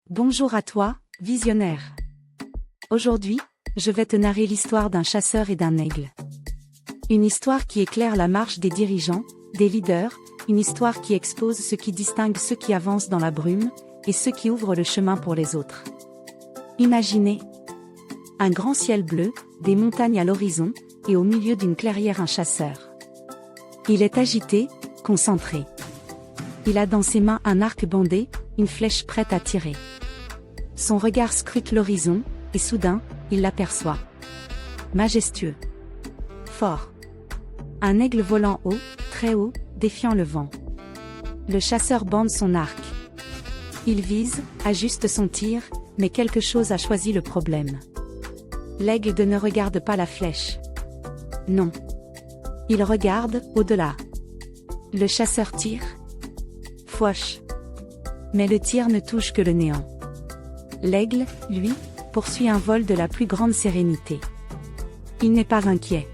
Bonjour à toi, visionnaire. Aujourd'hui, je vais te narrer l'histoire d'un chasseur et d'un aigle. Une histoire qui éclaire la marche des dirigeants, des leaders, une histoire qui expose ce qui distingue ceux qui avancent dans la brume, et ceux qui ouvrent le chemin pour les autres. Imaginez un grand ciel bleu, des montagnes à l'horizon, et au milieu d'une clairière un chasseur. Il est agité, concentré. Il a dans ses mains un arc bandé, une flèche prête à tirer. Son regard scrute l'horizon, et soudain, il l'aperçoit. Majestueux. Fort. Un aigle volant haut, très haut, défiant le vent. Le chasseur bande son arc. Il vise, ajuste son tir, mais quelque chose a choisi le problème. L'aigle ne regarde pas la flèche. Non. Il regarde, au-delà. Le chasseur tire. Fouache. Mais le tir ne touche que le néant. L'aigle, lui, poursuit un vol de la plus grande sérénité. Il n'est pas inquiet.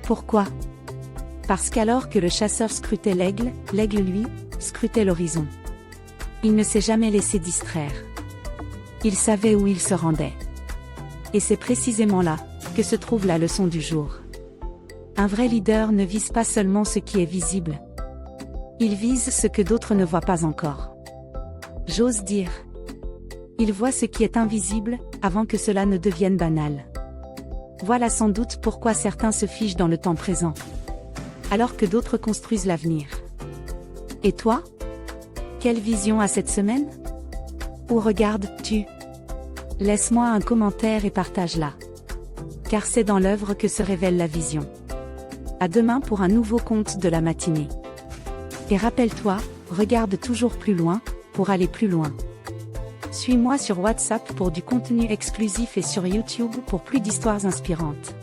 Pourquoi? Parce qu'alors que le chasseur scrutait l'aigle, lui, scrutait l'horizon. Il ne s'est jamais laissé distraire. Il savait où il se rendait. Et c'est précisément là que se trouve la leçon du jour. Un vrai leader ne vise pas seulement ce qui est visible. Il vise ce que d'autres ne voient pas encore. J'ose dire. Il voit ce qui est invisible, avant que cela ne devienne banal. Voilà sans doute pourquoi certains se figent dans le temps présent, alors que d'autres construisent l'avenir. Et toi? Quelle vision a cette semaine? Où regardes-tu? Laisse-moi un commentaire et partage-la. Car c'est dans l'œuvre que se révèle la vision. À demain pour un nouveau conte de la matinée. Et rappelle-toi, regarde toujours plus loin, pour aller plus loin. Suis-moi sur WhatsApp pour du contenu exclusif et sur YouTube pour plus d'histoires inspirantes.